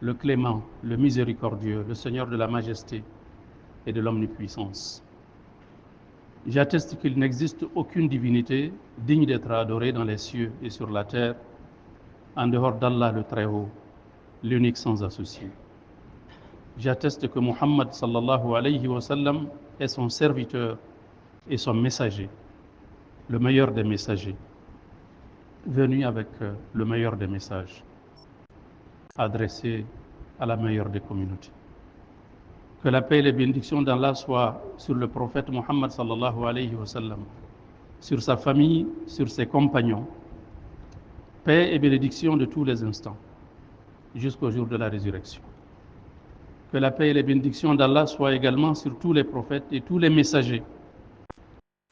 le clément, le miséricordieux, le Seigneur de la majesté et de l'omnipuissance. J'atteste qu'il n'existe aucune divinité digne d'être adorée dans les cieux et sur la terre, en dehors d'Allah le Très-Haut, l'unique sans associé. J'atteste que Muhammad sallallahu alayhi wa sallam est son serviteur et son messager, le meilleur des messagers, venu avec le meilleur des messages, adressé à la meilleure des communautés. Que la paix et les bénédictions d'Allah soient sur le prophète Muhammad sallallahu alayhi wa sallam, sur sa famille, sur ses compagnons. Paix et bénédictions de tous les instants, jusqu'au jour de la résurrection. Que la paix et les bénédictions d'Allah soient également sur tous les prophètes et tous les messagers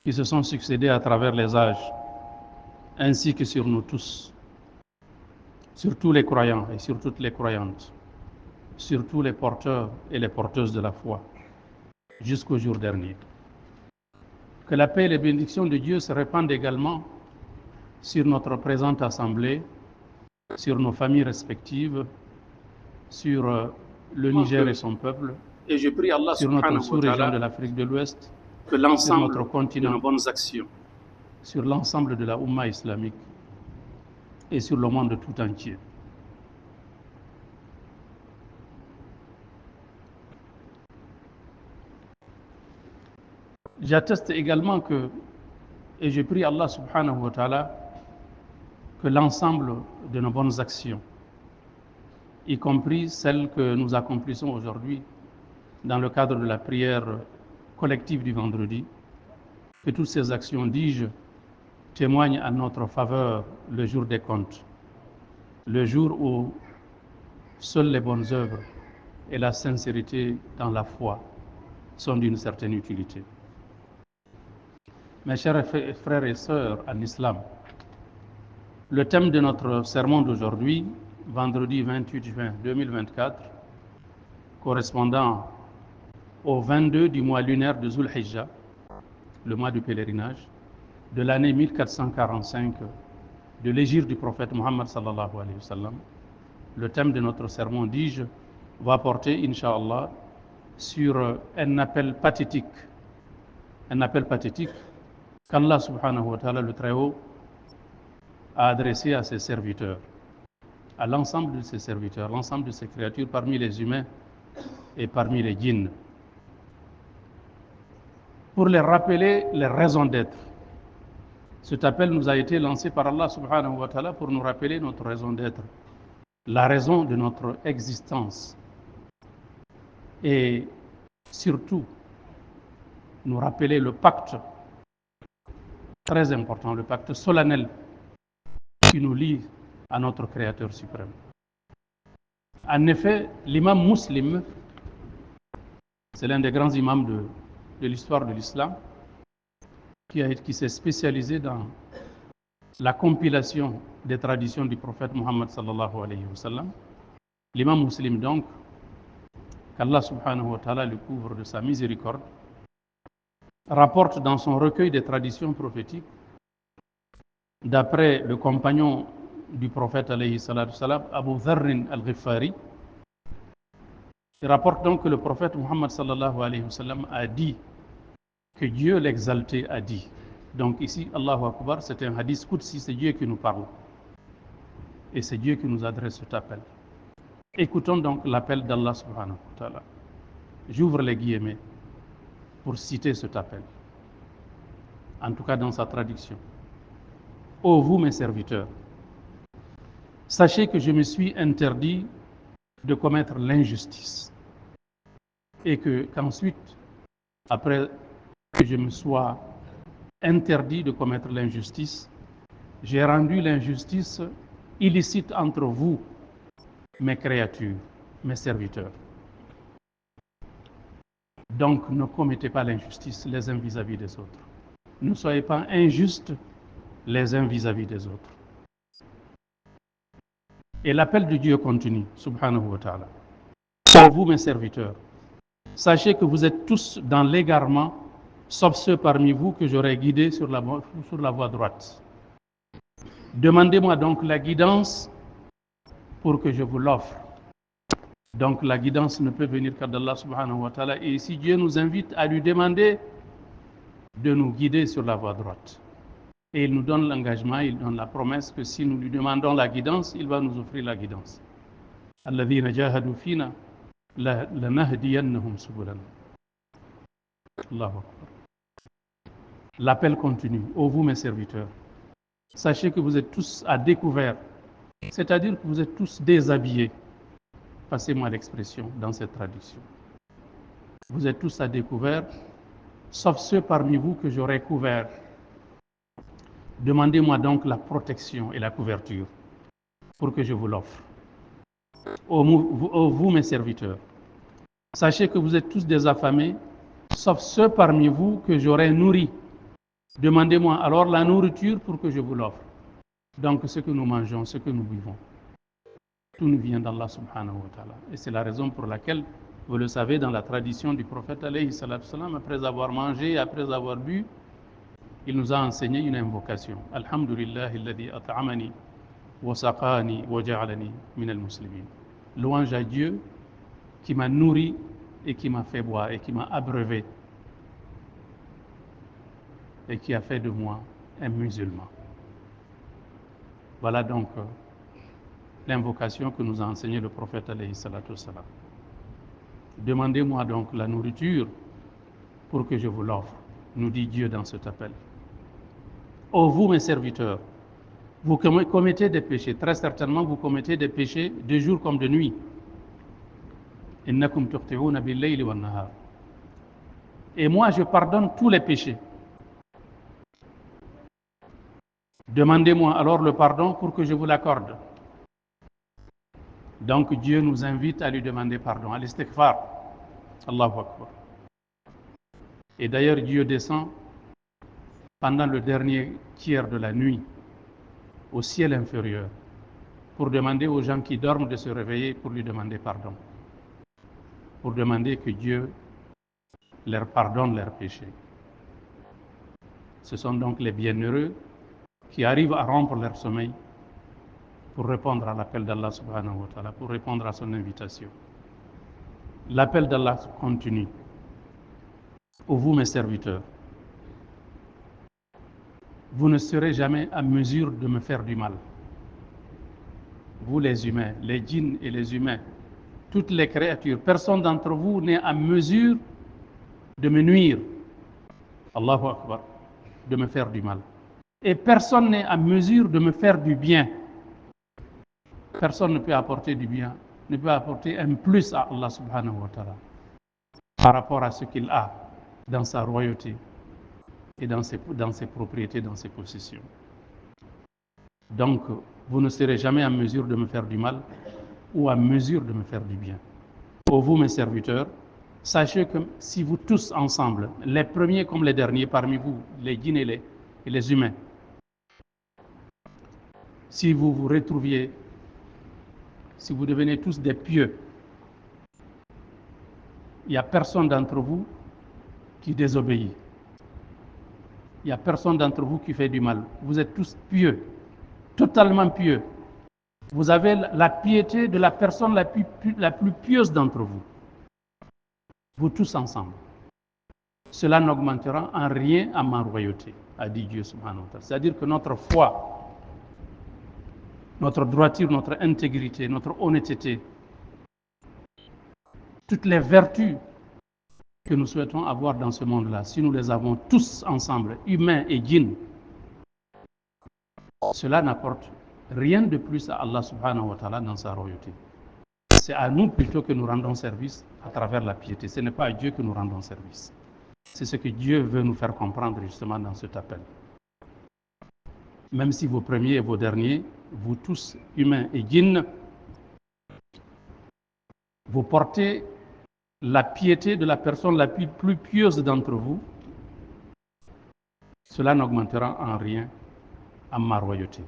qui se sont succédés à travers les âges, ainsi que sur nous tous, sur tous les croyants et sur toutes les croyantes, sur tous les porteurs et les porteuses de la foi, jusqu'au jour dernier. Que la paix et les bénédictions de Dieu se répandent également sur notre présente assemblée, sur nos familles respectives, sur le Niger et son peuple, et je prie Allah sur notre sous-région de l'Afrique de l'Ouest, que sur l'ensemble notre de continent, nos bonnes actions sur l'ensemble de la Oumma islamique et sur le monde tout entier. J'atteste également que, et je prie Allah subhanahu wa ta'ala, que l'ensemble de nos bonnes actions, y compris celles que nous accomplissons aujourd'hui dans le cadre de la prière collective du vendredi, que toutes ces actions, dis-je, témoignent à notre faveur le jour des comptes, le jour où seules les bonnes œuvres et la sincérité dans la foi sont d'une certaine utilité. Mes chers frères et sœurs en islam, le thème de notre sermon d'aujourd'hui, vendredi 28 juin 2024, correspondant au 22 du mois lunaire de Zul Hijjah, le mois du pèlerinage, de l'année 1445 de l'hégire du prophète Muhammad sallallahu alayhi wa sallam. Le thème de notre sermon, dis-je, va porter, Inch'Allah, sur un appel pathétique qu'Allah subhanahu wa ta'ala, le Très-Haut, a adressé à ses serviteurs, à l'ensemble de ses serviteurs, l'ensemble de ses créatures parmi les humains et parmi les djinns, pour les rappeler les raisons d'être. Cet appel nous a été lancé par Allah subhanahu wa ta'ala pour nous rappeler notre raison d'être, la raison de notre existence, et surtout nous rappeler le pacte très important, le pacte solennel qui nous lie à notre Créateur suprême. En effet, l'imam Muslim, c'est l'un des grands imams de l'histoire de l'islam, qui s'est spécialisé dans la compilation des traditions du prophète Muhammad sallallahu alayhi wa sallam. L'imam Muslim donc, qu'Allah subhanahu wa ta'ala le couvre de sa miséricorde, rapporte dans son recueil des traditions prophétiques, d'après le compagnon du prophète alayhi salatu salam, Abu Dharr al-Ghifari, il rapporte donc que le prophète Muhammad sallallahu alayhi wa sallam a dit que Dieu l'exalté a dit. Donc ici, Allahu Akbar, c'est un hadith Qudsi, c'est Dieu qui nous parle. Et c'est Dieu qui nous adresse cet appel. Écoutons donc l'appel d'Allah subhanahu wa ta'ala. J'ouvre les guillemets pour citer cet appel, en tout cas dans sa traduction. Ô vous mes serviteurs, sachez que je me suis interdit de commettre l'injustice et qu'ensuite, après que je me sois interdit de commettre l'injustice, j'ai rendu l'injustice illicite entre vous, mes créatures, mes serviteurs. Donc ne commettez pas l'injustice les uns vis-à-vis des autres. Ne soyez pas injustes les uns vis-à-vis des autres. Et l'appel de Dieu continue, subhanahu wa ta'ala. Pour vous, mes serviteurs, sachez que vous êtes tous dans l'égarement, sauf ceux parmi vous que j'aurai guidés sur la voie droite. Demandez-moi donc la guidance pour que je vous l'offre. Donc la guidance ne peut venir qu'Allah subhanahu wa ta'ala. Et ici, Dieu nous invite à lui demander de nous guider sur la voie droite. Et il nous donne l'engagement, il donne la promesse que si nous lui demandons la guidance, il va nous offrir la guidance. الذين جاهدوا فينا لنهدينهم سبلنا. Allahu Akbar. L'appel continue. Ô vous mes serviteurs, sachez que vous êtes tous à découvert, c'est-à-dire que vous êtes tous déshabillés. Passez-moi l'expression dans cette traduction. Vous êtes tous à découvert, sauf ceux parmi vous que j'aurai couverts. Demandez-moi donc la protection et la couverture pour que je vous l'offre. Ô vous mes serviteurs, sachez que vous êtes tous désaffamés, sauf ceux parmi vous que j'aurai nourris. Demandez-moi alors la nourriture pour que je vous l'offre. Donc ce que nous mangeons, ce que nous vivons, tout nous vient d'Allah subhanahu wa ta'ala. Et c'est la raison pour laquelle, vous le savez, dans la tradition du prophète alayhi salatu salam, après avoir mangé, après avoir bu, il nous a enseigné une invocation. Alhamdulillahi alladhi at'amani wa saqani wa ja'alani min al-muslimin. Louange à Dieu qui m'a nourri et qui m'a fait boire et qui m'a abreuvé et qui a fait de moi un musulman. Voilà donc l'invocation que nous a enseigné le prophète alayhi salatu salam. Demandez-moi donc la nourriture pour que je vous l'offre, nous dit Dieu dans cet appel. Ô vous mes serviteurs, vous commettez des péchés, très certainement vous commettez des péchés de jour comme de nuit. Innakum tukhti'una bil-layli wan-nahar. Et moi je pardonne tous les péchés. Demandez-moi alors le pardon pour que je vous l'accorde. Donc Dieu nous invite à lui demander pardon, à l'istighfar. Allahu Akbar. Et d'ailleurs Dieu descend pendant le dernier tiers de la nuit au ciel inférieur pour demander aux gens qui dorment de se réveiller pour lui demander pardon. Pour demander que Dieu leur pardonne leurs péchés. Ce sont donc les bienheureux qui arrivent à rompre leur sommeil pour répondre à l'appel d'Allah subhanahu wa ta'ala, pour répondre à son invitation. L'appel d'Allah continue. Ô vous mes serviteurs, vous ne serez jamais à mesure de me faire du mal. Vous les humains, les djinns et les humains, toutes les créatures, personne d'entre vous n'est à mesure de me nuire. Allahu Akbar, de me faire du mal. Et personne n'est à mesure de me faire du bien. Personne ne peut apporter du bien, ne peut apporter un plus à Allah subhanahu wa ta'ala par rapport à ce qu'il a dans sa royauté et dans ses propriétés, dans ses possessions. Donc, vous ne serez jamais en mesure de me faire du mal ou à mesure de me faire du bien. Ô vous mes serviteurs, sachez que si vous tous ensemble, les premiers comme les derniers parmi vous, les djinns et les humains, si vous vous retrouviez, si vous devenez tous des pieux, il n'y a personne d'entre vous qui désobéit. Il n'y a personne d'entre vous qui fait du mal. Vous êtes tous pieux, totalement pieux. Vous avez la piété de la personne la plus pieuse d'entre vous. Vous tous ensemble. Cela n'augmentera en rien à ma royauté, a dit Dieu subhanahu wa ta'ala. C'est-à-dire que notre foi, notre droiture, notre intégrité, notre honnêteté, toutes les vertus que nous souhaitons avoir dans ce monde-là, si nous les avons tous ensemble, humains et djinns, cela n'apporte rien de plus à Allah subhanahu wa ta'ala dans sa royauté. C'est à nous plutôt que nous rendons service à travers la piété. Ce n'est pas à Dieu que nous rendons service. C'est ce que Dieu veut nous faire comprendre justement dans cet appel. Même si vos premiers et vos derniers, vous tous, humains et djinns, vous portez la piété de la personne la plus pieuse d'entre vous, cela n'augmentera en rien à ma royauté.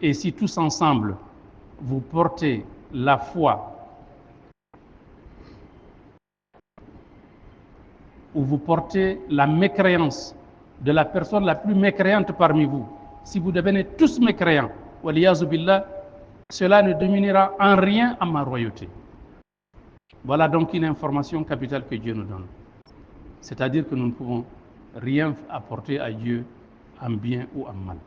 Et si tous ensemble, vous portez la foi ou vous portez la mécréance de la personne la plus mécréante parmi vous, si vous devenez tous mécréants, waliyazu billah, cela ne diminuera en rien à ma royauté. Voilà donc une information capitale que Dieu nous donne. C'est-à-dire que nous ne pouvons rien apporter à Dieu en bien ou en mal.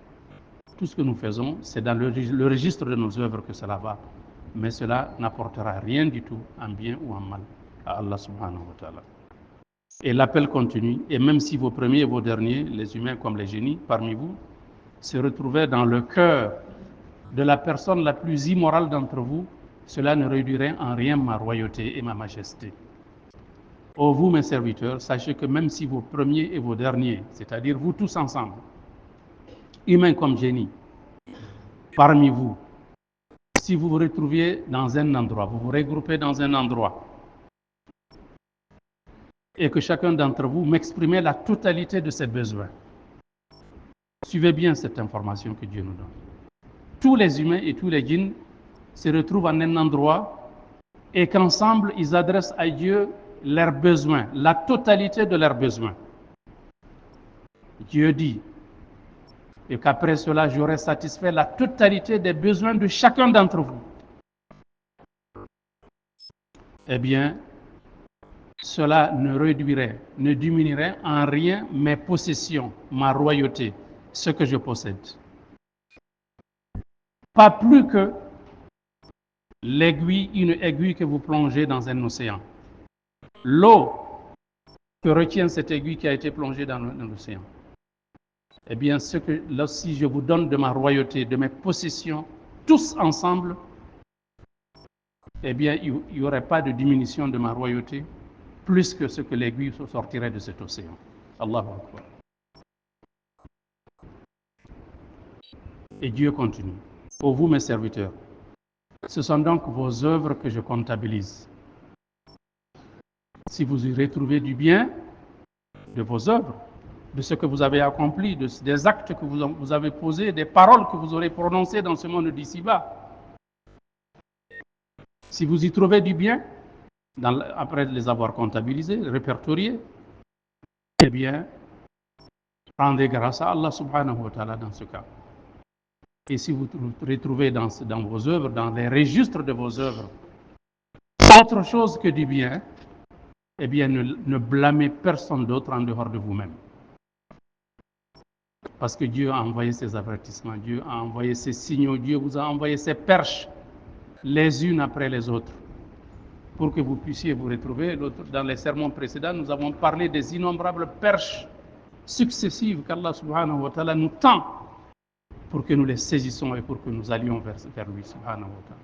Tout ce que nous faisons, c'est dans le registre de nos œuvres que cela va, mais cela n'apportera rien du tout en bien ou en mal à Allah subhanahu wa ta'ala. Et l'appel continue, et même si vos premiers et vos derniers, les humains comme les génies parmi vous, se retrouvaient dans le cœur de la personne la plus immorale d'entre vous, cela ne réduirait en rien ma royauté et ma majesté. Ô vous, mes serviteurs, sachez que même si vos premiers et vos derniers, c'est-à-dire vous tous ensemble, humains comme génies, parmi vous, si vous vous retrouviez dans un endroit, vous vous regroupez dans un endroit, et que chacun d'entre vous m'exprimait la totalité de ses besoins, suivez bien cette information que Dieu nous donne. Tous les humains et tous les djinns se retrouvent en un endroit et qu'ensemble, ils adressent à Dieu leurs besoins, la totalité de leurs besoins. Dieu dit, et qu'après cela, j'aurai satisfait la totalité des besoins de chacun d'entre vous. Eh bien, cela ne réduirait, ne diminuerait en rien mes possessions, ma royauté, ce que je possède. Pas plus que l'aiguille, une aiguille que vous plongez dans un océan. L'eau que retient cette aiguille qui a été plongée dans l'océan. Eh bien, si je vous donne de ma royauté, de mes possessions, tous ensemble, eh bien, il n'y aurait pas de diminution de ma royauté, plus que ce que l'aiguille sortirait de cet océan. Allahu Akbar. Et Dieu continue. Ô vous, mes serviteurs, ce sont donc vos œuvres que je comptabilise. Si vous y retrouvez du bien de vos œuvres, de ce que vous avez accompli, des actes que vous avez posés, des paroles que vous aurez prononcées dans ce monde d'ici-bas, si vous y trouvez du bien, après les avoir comptabilisés, répertoriés, eh bien, rendez grâce à Allah subhanahu wa ta'ala dans ce cas. Et si vous retrouvez dans vos œuvres, dans les registres de vos œuvres, autre chose que du bien, eh bien, ne blâmez personne d'autre en dehors de vous-même. Parce que Dieu a envoyé ses avertissements, Dieu a envoyé ses signaux, Dieu vous a envoyé ses perches, les unes après les autres, pour que vous puissiez vous retrouver. Dans les sermons précédents, nous avons parlé des innombrables perches successives qu'Allah subhanahu wa ta'ala nous tend pour que nous les saisissons et pour que nous allions vers lui subhanahu wa ta'ala.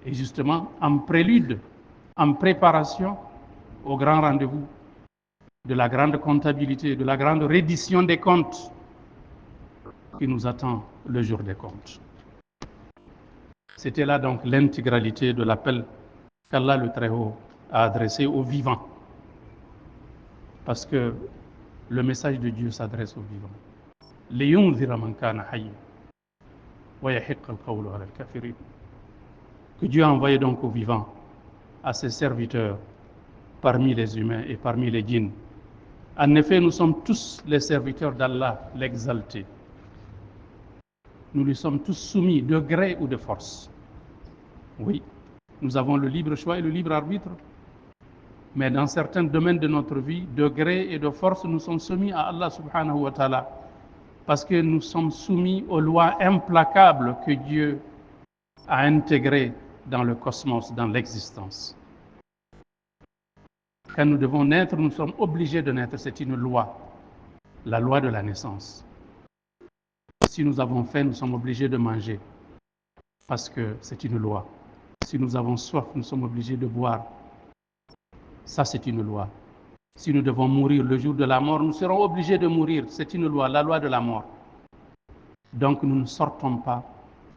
Et justement, en prélude, en préparation au grand rendez-vous de la grande comptabilité, de la grande reddition des comptes qui nous attend le jour des comptes. C'était là donc l'intégralité de l'appel qu'Allah le Très-Haut a adressé aux vivants. Parce que le message de Dieu s'adresse aux vivants. لِيُنْذِرَ مَنْ كَانَ حَيًّا وَيَحِقَّ الْقَوْلُ عَلَى الْكَافِرِينَ. Que Dieu a envoyé donc aux vivants, à ses serviteurs, parmi les humains et parmi les djinns. En effet, nous sommes tous les serviteurs d'Allah, l'exalté. Nous lui sommes tous soumis de gré ou de force. Oui, nous avons le libre choix et le libre arbitre. Mais dans certains domaines de notre vie, de gré et de force, nous sommes soumis à Allah subhanahu wa ta'ala. Parce que nous sommes soumis aux lois implacables que Dieu a intégrées dans le cosmos, dans l'existence. Quand nous devons naître, nous sommes obligés de naître. C'est une loi, la loi de la naissance. Si nous avons faim, nous sommes obligés de manger, parce que c'est une loi. Si nous avons soif, nous sommes obligés de boire. Ça, c'est une loi. Si nous devons mourir le jour de la mort, nous serons obligés de mourir. C'est une loi, la loi de la mort. Donc, nous ne sortons pas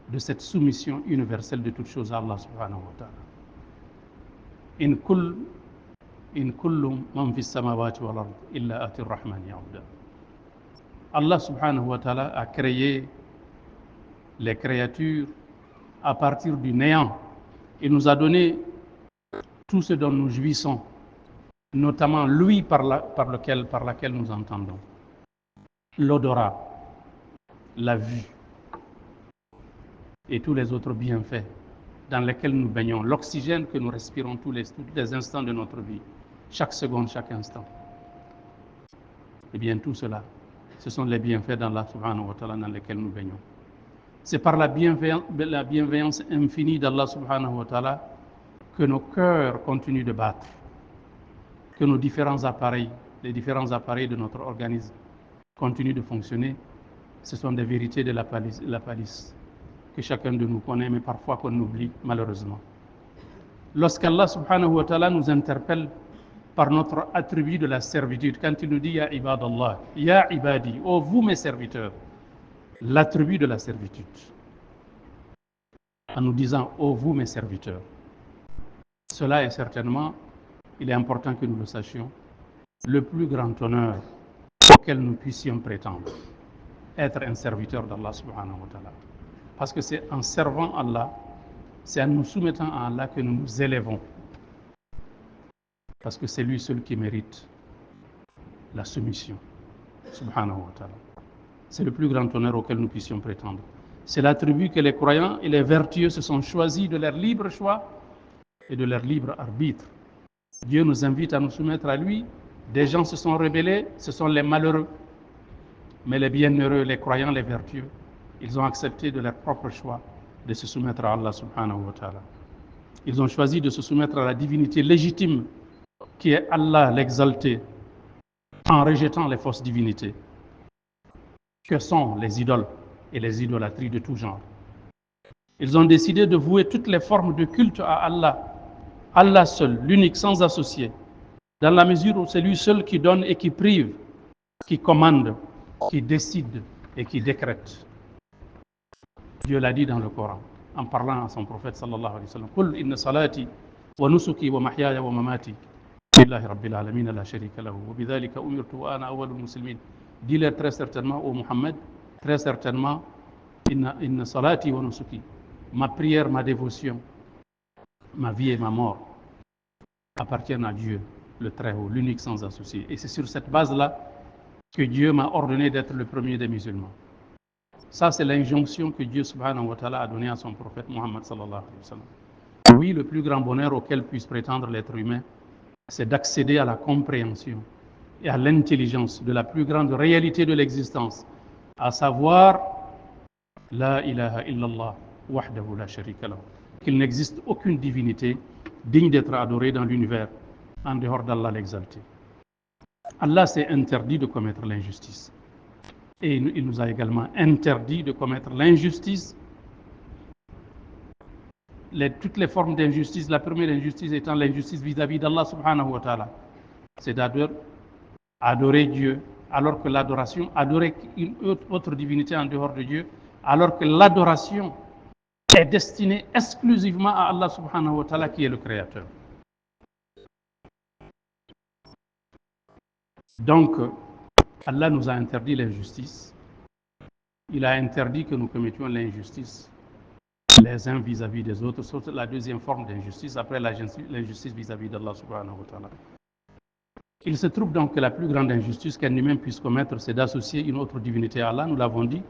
de cette soumission universelle de toutes choses à Allah subhanahu wa ta'ala. In kullu man fi samawati wal ard illa ati ar-rahmani abda. Allah subhanahu wa ta'ala a créé les créatures à partir du néant. Il nous a donné tout ce dont nous jouissons, notamment l'ouïe par laquelle nous entendons, l'odorat, la vue et tous les autres bienfaits dans lesquels nous baignons, l'oxygène que nous respirons tous les instants de notre vie, chaque seconde, chaque instant. Eh bien, tout cela, ce sont les bienfaits d'Allah subhanahu wa ta'ala dans lesquels nous baignons. C'est par la bienveillance infinie d'Allah subhanahu wa ta'ala que nos cœurs continuent de battre, que nos différents appareils, les différents appareils de notre organisme continuent de fonctionner. Ce sont des vérités de la palisse que chacun de nous connaît, mais parfois qu'on oublie malheureusement. Lorsqu'Allah subhanahu wa ta'ala nous interpelle par notre attribut de la servitude, quand il nous dit « Ya ibadallah »,« Ya ibadi », « Oh vous mes serviteurs », l'attribut de la servitude, en nous disant « Oh vous mes serviteurs », cela est certainement, il est important que nous le sachions, le plus grand honneur auquel nous puissions prétendre, être un serviteur d'Allah subhanahu wa ta'ala. Parce que c'est en servant Allah, c'est en nous soumettant à Allah que nous nous élèvons. Parce que c'est lui seul qui mérite la soumission, subhanahu wa ta'ala. C'est le plus grand honneur auquel nous puissions prétendre. C'est l'attribut que les croyants et les vertueux se sont choisis de leur libre choix et de leur libre arbitre. Dieu nous invite à nous soumettre à lui. Des gens se sont rebellés, ce sont les malheureux. Mais les bienheureux, les croyants, les vertueux, ils ont accepté de leur propre choix de se soumettre à Allah subhanahu wa ta'ala. Ils ont choisi de se soumettre à la divinité légitime qui est Allah l'exalté, en rejetant les fausses divinités que sont les idoles et les idolâtries de tout genre. Ils ont décidé de vouer toutes les formes de culte à Allah, Allah seul, l'unique, sans associé, dans la mesure où c'est lui seul qui donne et qui prive, qui commande, qui décide et qui décrète. Dieu l'a dit dans le Coran, en parlant à son prophète sallallahu alayhi wa sallam. Qul inna salati wa nusuki wa mahyaya wa mamati lillahi rabbil alamin la sharika lahu wa bidhalika umirtu wa ana awwalul muslimin. Dis-leur très certainement, ô Muhammad, très certainement, inna salati wa nusuki, ma prière, ma dévotion, ma vie et ma mort appartiennent à Dieu, le Très-Haut, l'unique sans associé. Et c'est sur cette base-là que Dieu m'a ordonné d'être le premier des musulmans. Ça, c'est l'injonction que Dieu subhanahu wa ta'ala a donnée à son prophète Muhammad sallallahu alayhi wa sallam. Oui, le plus grand bonheur auquel puisse prétendre l'être humain, c'est d'accéder à la compréhension et à l'intelligence de la plus grande réalité de l'existence, à savoir La ilaha illallah wahdahu la sharika lahu, qu'il n'existe aucune divinité digne d'être adorée dans l'univers en dehors d'Allah l'exalté. Allah s'est interdit de commettre l'injustice. Et il nous a également interdit de commettre l'injustice, toutes les formes d'injustice. La première injustice étant l'injustice vis-à-vis d'Allah subhanahu wa ta'ala. C'est adorer Dieu, alors que l'adoration, adorer une autre divinité en dehors de Dieu, alors que l'adoration est destinée exclusivement à Allah subhanahu wa ta'ala qui est le Créateur. Donc, Allah nous a interdit l'injustice. Il a interdit que nous commettions l'injustice les uns vis-à-vis des autres, sauf la deuxième forme d'injustice, après l'injustice vis-à-vis d'Allah subhanahu wa ta'ala. Il se trouve donc que la plus grande injustice qu'un humain puisse commettre, c'est d'associer une autre divinité à Allah, nous l'avons dit,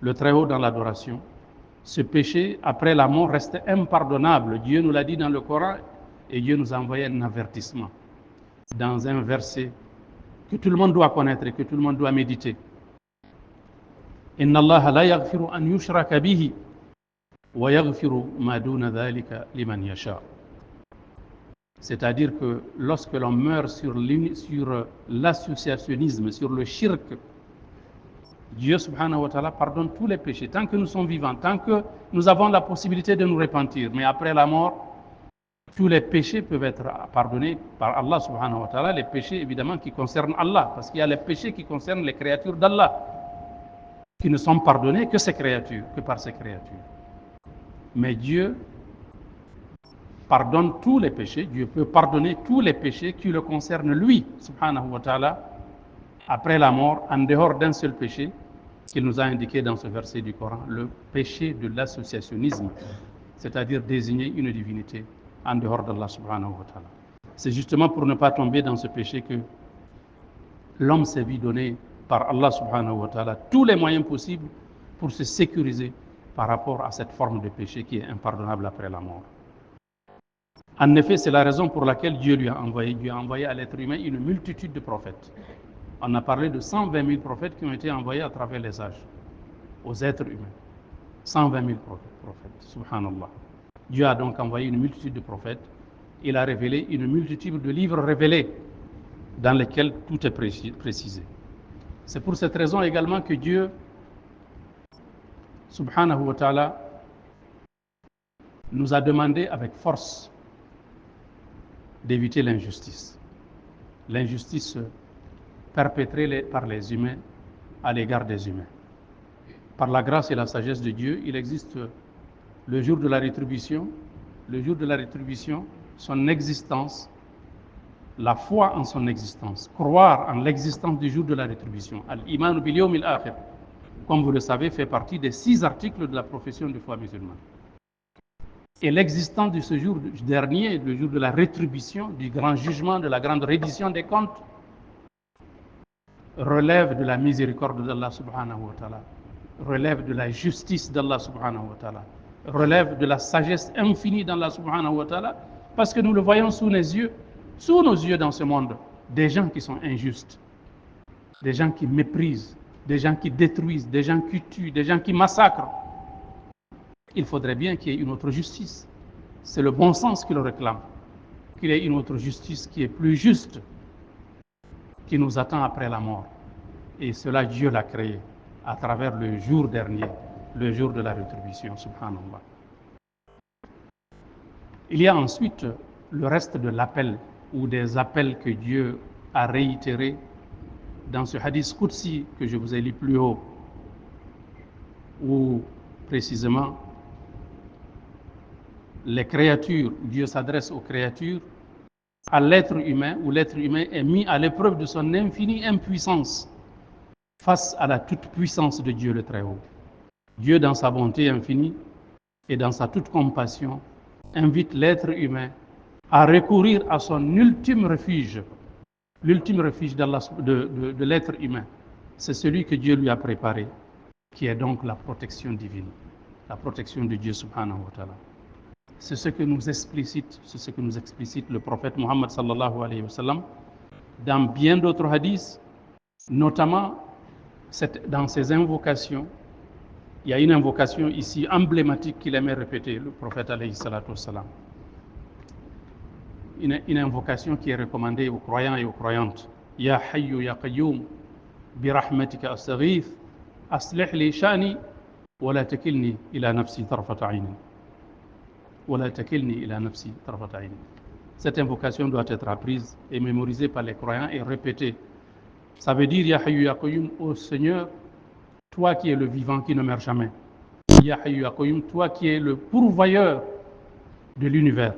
le Très-Haut dans l'adoration. Ce péché, après la mort, reste impardonnable. Dieu nous l'a dit dans le Coran et Dieu nous a envoyé un avertissement dans un verset que tout le monde doit connaître et que tout le monde doit méditer. Inna Allah la yaghfiru an yushraka bihi wa yaghfiru ma duna dhalika liman yasha. C'est-à-dire que lorsque l'on meurt sur l'associationnisme, sur le shirk, Dieu subhanahu wa ta'ala pardonne tous les péchés tant que nous sommes vivants, tant que nous avons la possibilité de nous repentir. Mais après la mort, tous les péchés peuvent être pardonnés par Allah subhanahu wa ta'ala, les péchés évidemment qui concernent Allah, parce qu'il y a les péchés qui concernent les créatures d'Allah, qui ne sont pardonnés que par ces créatures. Mais Dieu pardonne tous les péchés, Dieu peut pardonner tous les péchés qui le concernent lui, subhanahu wa ta'ala, après la mort, en dehors d'un seul péché qu'il nous a indiqué dans ce verset du Coran, le péché de l'associationnisme, c'est-à-dire désigner une divinité en dehors d'Allah subhanahu wa ta'ala. C'est justement pour ne pas tomber dans ce péché que l'homme s'est vu donner par Allah subhanahu wa ta'ala tous les moyens possibles pour se sécuriser par rapport à cette forme de péché qui est impardonnable après la mort. En effet, c'est la raison pour laquelle Dieu lui a envoyé à l'être humain une multitude de prophètes. On a parlé de 120 000 prophètes qui ont été envoyés à travers les âges aux êtres humains. 120 000 prophètes, subhanallah. Dieu a donc envoyé une multitude de prophètes. Il a révélé une multitude de livres révélés dans lesquels tout est précisé. C'est pour cette raison également que Dieu, subhanahu wa ta'ala, nous a demandé avec force d'éviter l'injustice. L'injustice perpétrée par les humains à l'égard des humains. Par la grâce et la sagesse de Dieu, il existe le jour de la rétribution. Le jour de la rétribution, son existence, la foi en son existence, croire en l'existence du jour de la rétribution. Al-Iman bil yawm al-akhir, comme vous le savez, fait partie des 6 articles de la profession de foi musulmane. Et l'existence de ce jour dernier, le jour de la rétribution, du grand jugement, de la grande reddition des comptes, relève de la miséricorde d'Allah subhanahu wa ta'ala, relève de la justice d'Allah subhanahu wa ta'ala, relève de la sagesse infinie d'Allah subhanahu wa ta'ala, parce que nous le voyons sous nos yeux dans ce monde, des gens qui sont injustes, des gens qui méprisent, des gens qui détruisent, des gens qui tuent, des gens qui massacrent. Il faudrait bien qu'il y ait une autre justice. C'est le bon sens qui le réclame, qu'il y ait une autre justice qui est plus juste, qui nous attend après la mort. Et cela, Dieu l'a créé à travers le jour dernier, le jour de la rétribution, subhanallah. Il y a ensuite le reste de l'appel ou des appels que Dieu a réitérés dans ce hadith Qudsi que je vous ai lu plus haut, où précisément les créatures, Dieu s'adresse aux créatures, à l'être humain, où l'être humain est mis à l'épreuve de son infinie impuissance face à la toute-puissance de Dieu le Très-Haut. Dieu, dans sa bonté infinie et dans sa toute compassion, invite l'être humain à recourir à son ultime refuge. L'ultime refuge de l'être humain, c'est celui que Dieu lui a préparé, qui est donc la protection divine, la protection de Dieu subhanahu wa ta'ala. C'est ce que nous explicite le prophète Muhammad sallallahu alayhi wa sallam dans bien d'autres hadiths, notamment dans ses invocations. Il y a une invocation ici emblématique qu'il aimait répéter, le prophète alayhi salatu wa sallam. Une invocation qui est recommandée aux croyants et aux croyantes. Ya hayyu ya qayyum bi rahmatika astaghith aslih li sha'ni wa la takilni ila nafsi tarfata 'aynin. Cette invocation doit être apprise et mémorisée par les croyants et répétée. Ça veut dire, Ya Hayyu Ya Qayyum, ô Seigneur, toi qui es le vivant qui ne meurt jamais. Ya Hayyu Ya Qayyum, toi qui es le pourvoyeur de l'univers.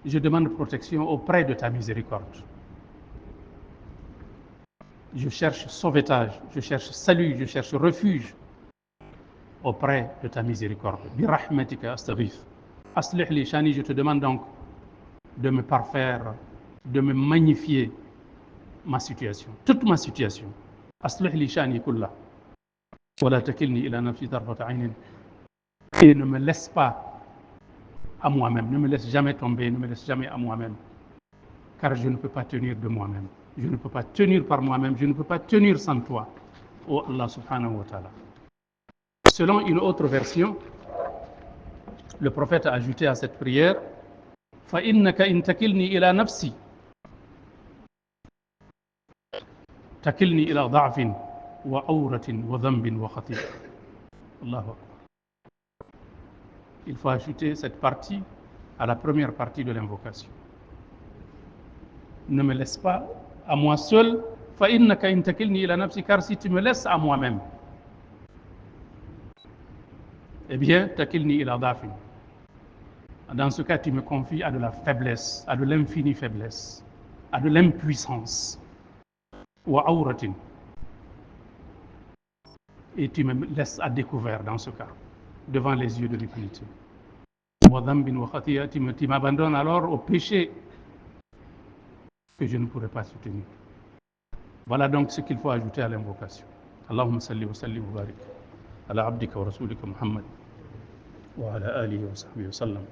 Je demande protection auprès de ta miséricorde. Je cherche sauvetage, je cherche salut, je cherche refuge auprès de ta miséricorde. Bi rahmatika astaghith. Aslih li shani, je te demande donc de me parfaire, de me magnifier ma situation, toute ma situation. Aslih li shani kulla. Wa la takilni ila nafsi tarfata 'aynin. Et ne me laisse pas à moi-même, ne me laisse jamais tomber, ne me laisse jamais à moi-même, car je ne peux pas tenir de moi-même. Je ne peux pas tenir par moi-même, je ne peux pas tenir sans toi, ô Allah subhanahu wa ta'ala. Selon une autre version, le prophète a ajouté à cette prière فَإِنَّكَ إِن تَكِلْنِي إِلَى نَفْسِي تَكِلْنِي إِلَى ضَعْفٍ وَعَوْرَةٍ وَذَنْبٍ وَخَطِيئَةٍ. Allahu Akbar. Il faut ajouter cette partie à la première partie de l'invocation. Ne me laisse pas à moi seul, فَإِنَّكَ إِن تَكِلْنِي إِلَى نَفْسِي, car si tu me laisses à moi-même, eh bien, takilni ila dhafin. Dans ce cas, tu me confies à de la faiblesse, à de l'infinie faiblesse, à de l'impuissance. Wa awratin. Et tu me laisses à découvert dans ce cas, devant les yeux de l'humanité. Wa dhanbin wa khati'a, tu m'abandonnes alors au péché que je ne pourrais pas soutenir. Voilà donc ce qu'il faut ajouter à l'invocation. Allahumma salli wa sallim wa barik على عبدك ورسولك محمد وعلى آله وصحبه وسلم.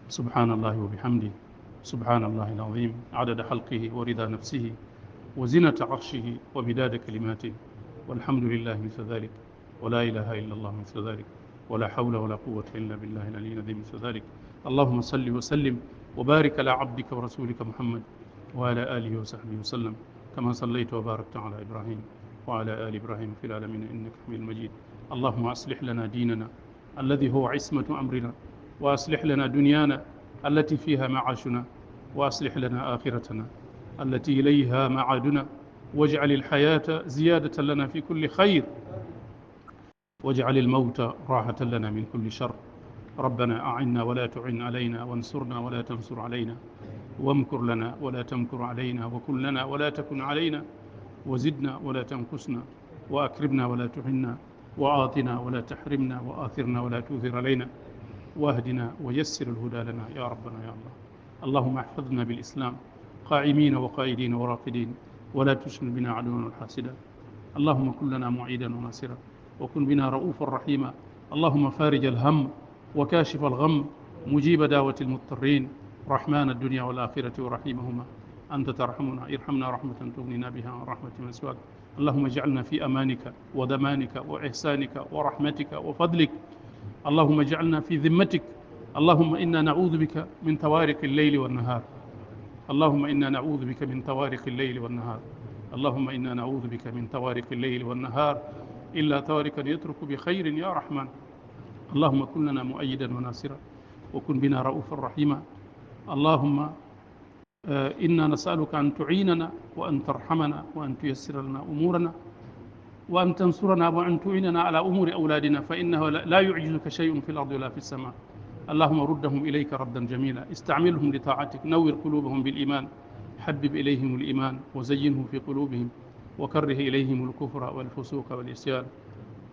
سبحان الله وبحمده، سبحان الله العظيم، عدد خلقه ورضا نفسه وزنة عرشه ومداد كلماته، والحمد لله مثل ذلك، ولا إله إلا الله مثل ذلك، ولا حول ولا قوة إلا بالله العلي العظيم مثل ذلك. اللهم صل وسلم وبارك على عبدك ورسولك محمد وعلى آله وصحبه وسلم، كما صليت وباركت على إبراهيم وعلى آل إبراهيم في العالمين إنك حميد مجيد. اللهم أصلح لنا ديننا الذي هو عصمة أمرنا، وأصلح لنا دنيانا التي فيها معاشنا، وأصلح لنا آخرتنا التي إليها معادنا، واجعل الحياة زيادة لنا في كل خير، واجعل الموت راحة لنا من كل شر. ربنا أعنا ولا تعن علينا، وانصرنا ولا تنصر علينا، وامكر لنا ولا تمكر علينا، وكن لنا ولا تكن علينا، وزدنا ولا تنقصنا، وأكرمنا ولا تهنا، وآتنا ولا تحرمنا، وآثرنا ولا تؤثر علينا، واهدنا ويسر الهدى لنا يا ربنا يا الله. اللهم احفظنا بالإسلام قائمين وقائدين وراقدين، ولا تشمل بنا عدوا حاسدا. اللهم كن لنا معيدا وناصرا، وكن بنا رؤوفا رحيما. اللهم فارج الهم وكاشف الغم، مجيب دعوة المضطرين، رحمن الدنيا والآخرة ورحيمهما. أنت ترحمنا، ارحمنا رحمة تغنينا بها عن رحمة من سواك. اللهم اجعلنا في أمانك وضمانك وإحسانك ورحمتك وفضلك. اللهم اجعلنا في ذمتك. اللهم إنا نعوذ بك من توارق الليل والنهار. اللهم إنا نعوذ بك من توارق الليل والنهار. اللهم إنا نعوذ بك من توارق الليل والنهار، إلا توارقا يترك بخير يا رحمن. اللهم كن لنا مؤيدا وناصرا، وكن بنا رؤوفا رحيما. اللهم إنا نسألك أن تعيننا وأن ترحمنا وأن تيسر لنا أمورنا، وأن تنصرنا وأن تعيننا على أمور أولادنا، فإنه لا يعجزك شيء في الأرض ولا في السماء. اللهم ردهم إليك ردا جميلا، استعملهم لطاعتك، نور قلوبهم بالإيمان، حبب إليهم الإيمان وزينه في قلوبهم، وكره إليهم الكفر والفسوق والعصيان،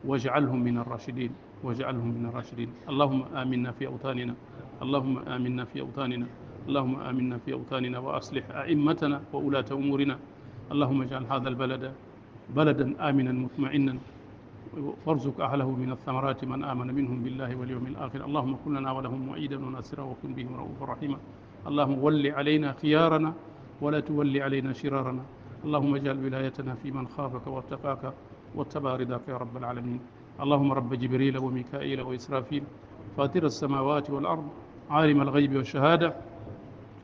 واجعلهم من الراشدين، واجعلهم من الراشدين. اللهم آمنا في أوطاننا، اللهم آمنا في أوطاننا، اللهم آمنا في أوطاننا، وأصلح أئمتنا وولاة أمورنا. اللهم اجعل هذا البلد بلدا آمنا مطمئنا، وارزق أهله من الثمرات من آمن منهم بالله واليوم الآخر. اللهم كن لنا ولهم مؤيدا وناصرا، وكن بهم رؤوفا رحيما. اللهم ول علينا خيارنا ولا تولي علينا شرارنا. اللهم اجعل ولايتنا في من خافك واتقاك واتبع رضاك يا رب العالمين. اللهم رب جبريل وميكائيل وإسرافيل، فاطر السماوات والأرض، عالم الغيب والشهادة،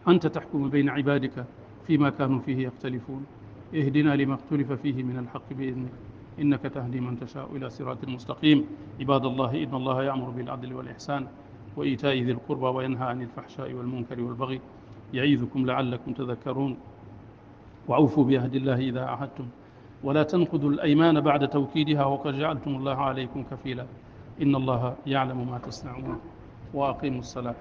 أنت تحكم بين عبادك فيما كانوا فيه يختلفون. اهدنا لما اختلف فيه من الحق بإذنك، إنك تهدي من تشاء إلى صراط مستقيم. عباد الله، إن الله يأمر بالعدل والإحسان وإيتاء ذي القربى، وينهى عن الفحشاء والمنكر والبغي، يعظكم لعلكم تذكرون. وأوفوا بعهد الله إذا عاهدتم، ولا تنقضوا الأيمان بعد توكيدها، وقد جعلتم الله عليكم كفيلا. إن الله يعلم ما تصنعون. وأقيموا الصلاة.